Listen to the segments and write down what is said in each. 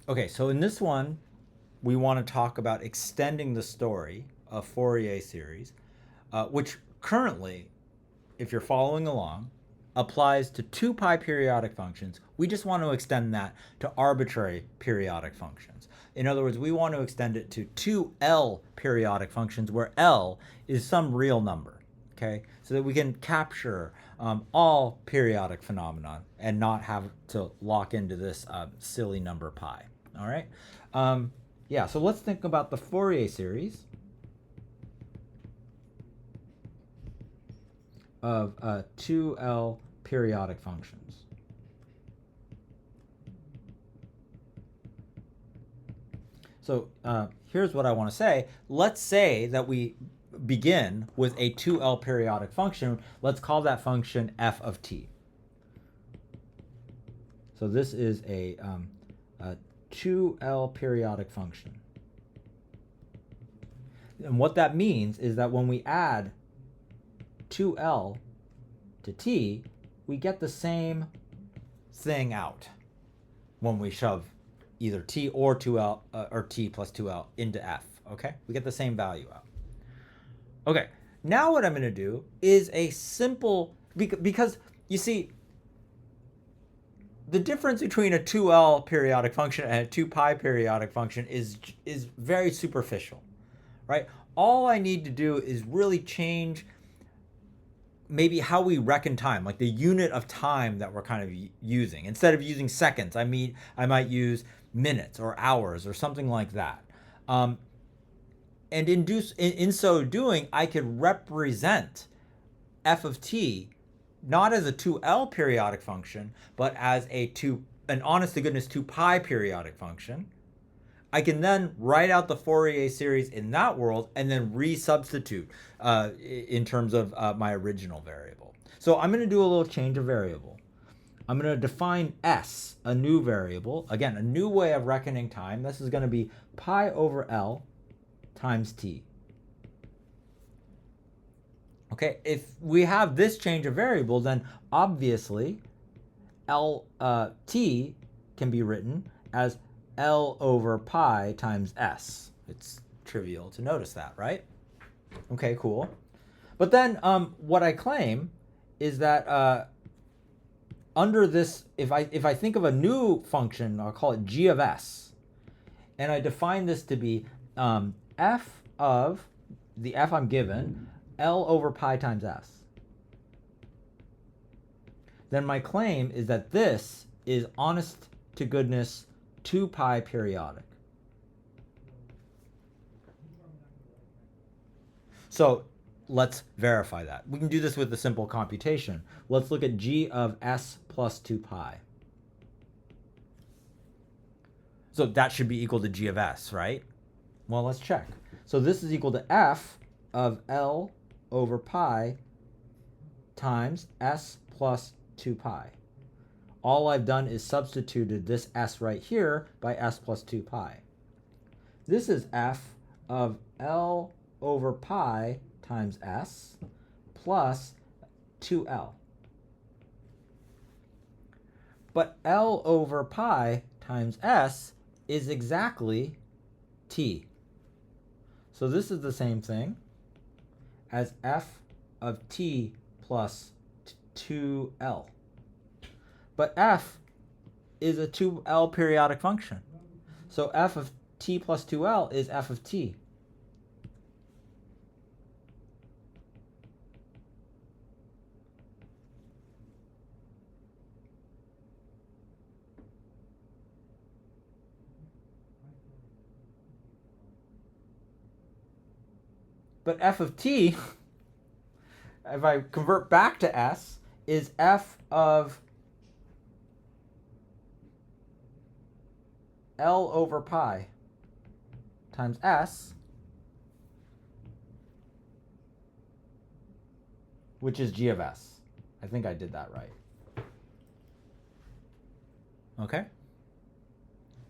Okay, so in this one, we want to talk about extending the story of Fourier series, which currently, if you're following along, applies to 2 pi periodic functions. We just want to extend that to arbitrary periodic functions. In other words, we want to extend it to 2L periodic functions where L is some real number, okay? So that we can capture all periodic phenomenon and not have to lock into this silly number pi, all right? Yeah, so let's think about the Fourier series of 2L periodic functions. So here's what I want to say. Let's say that we begin with a 2L periodic function. Let's call that function f of t. So this is a 2L periodic function. And what that means is that when we add 2L to t, we get the same thing out when we shove either t or 2L or t plus 2L into f, okay? We get the same value out. Okay, now what I'm going to do is a simple, because you see, the difference between a 2L periodic function and a 2 pi periodic function is very superficial, right? All I need to do is really change maybe how we reckon time, like the unit of time that we're kind of using. Instead of using seconds, I might use minutes or hours or something like that. And in so doing, I could represent f of t not as a 2L periodic function, but as an honest to goodness 2 pi periodic function. I can then write out the Fourier series in that world and then resubstitute in terms of my original variable. So I'm going to do a little change of variable. I'm going to define s, a new variable. Again, a new way of reckoning time. This is going to be pi over L times t. Okay, if we have this change of variable, then obviously t can be written as L over pi times s. It's trivial to notice that, right? Okay, cool. But then what I claim is that under this, if I think of a new function, I'll call it g of s, and I define this to be f of the f I'm given, L over pi times s. Then my claim is that this is honest to goodness 2 pi periodic. So let's verify that. We can do this with a simple computation. Let's look at g of s plus 2 pi. So that should be equal to g of s, right? Well, let's check. So this is equal to f of L over pi times s plus 2 pi. All I've done is substituted this s right here by s plus 2 pi. This is f of L over pi times s plus 2L. But L over pi times s is exactly t. So this is the same thing as f of t plus 2L. But f is a 2L periodic function. So f of t plus 2L is f of t. But f of t, if I convert back to s, is f of L over pi times s, which is g of s. I think I did that right. Okay?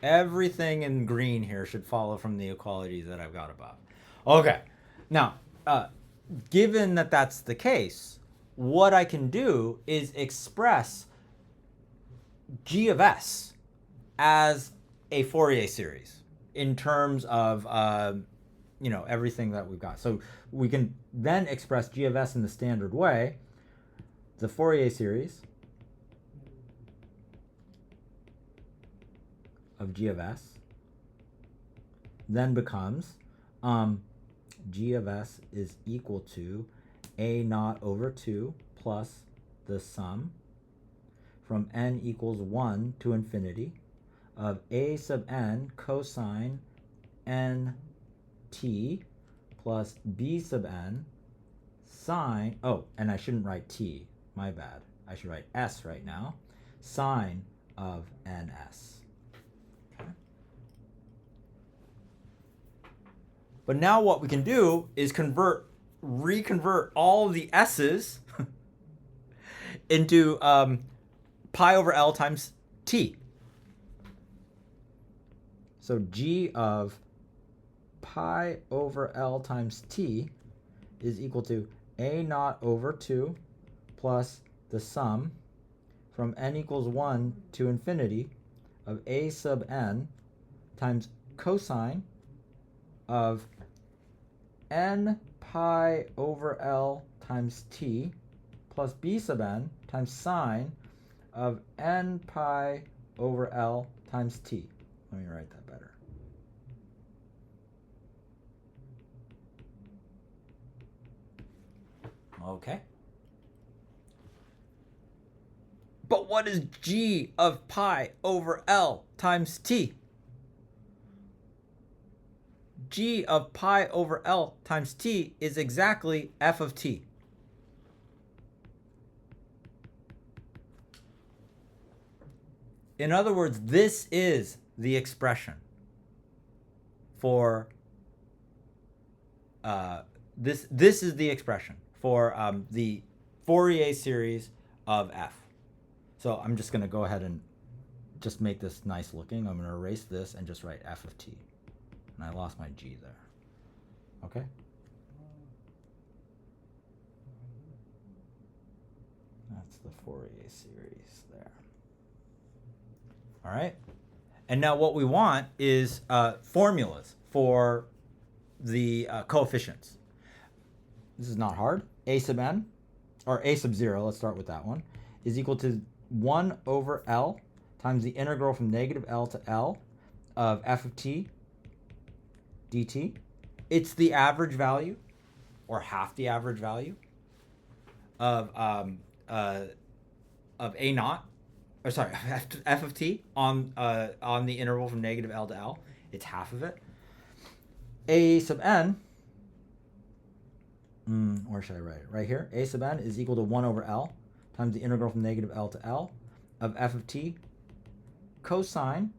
Everything in green here should follow from the equalities that I've got above. Okay. Now, given that that's the case, what I can do is express g of s as a Fourier series in terms of everything that we've got. So we can then express g of s in the standard way. The Fourier series of g of s then becomes g of s is equal to a naught over 2 plus the sum from n equals 1 to infinity of a sub n cosine n t plus b sub n sine, and I shouldn't write t, my bad. I should write s right now, sine of ns. Okay. But now what we can do is reconvert all of the s's into pi over L times t. So g of pi over L times t is equal to a naught over 2 plus the sum from n equals 1 to infinity of a sub n times cosine of n pi over L times t plus b sub n times sine of n pi over L times t. Let me write that better. Okay. But what is g of pi over L times t? G of pi over L times t is exactly f of t. In other words, this is the expression for this is the expression for the Fourier series of f. So I'm just going to go ahead and just make this nice looking. I'm going to erase this and just write f of t. And I lost my g there. Okay? That's the Fourier series there. All right? And now what we want is formulas for the coefficients. This is not hard. A sub n, or a sub 0, let's start with that one, is equal to 1 over L times the integral from negative L to L of f of t dt. It's the average value, or half the average value, of a naught, or sorry, f of t on the interval from negative L to L. It's half of it. A sub n, where should I write it? Right here. A sub n is equal to 1 over L times the integral from negative L to L of f of t cosine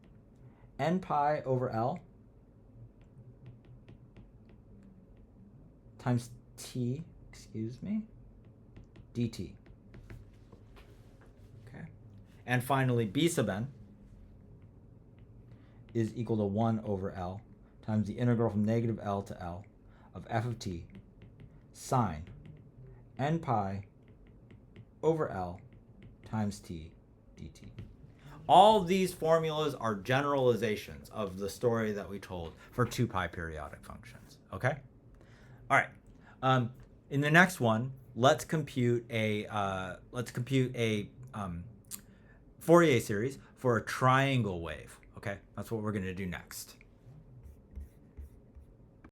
n pi over L times t, dt. Okay. And finally, b sub n is equal to 1 over L times the integral from negative L to L of f of t sine n pi over L times t dt. All these formulas are generalizations of the story that we told for 2 pi periodic functions. Okay? All right. In the next one, let's compute a Fourier series for a triangle wave. Okay? That's what we're going to do next.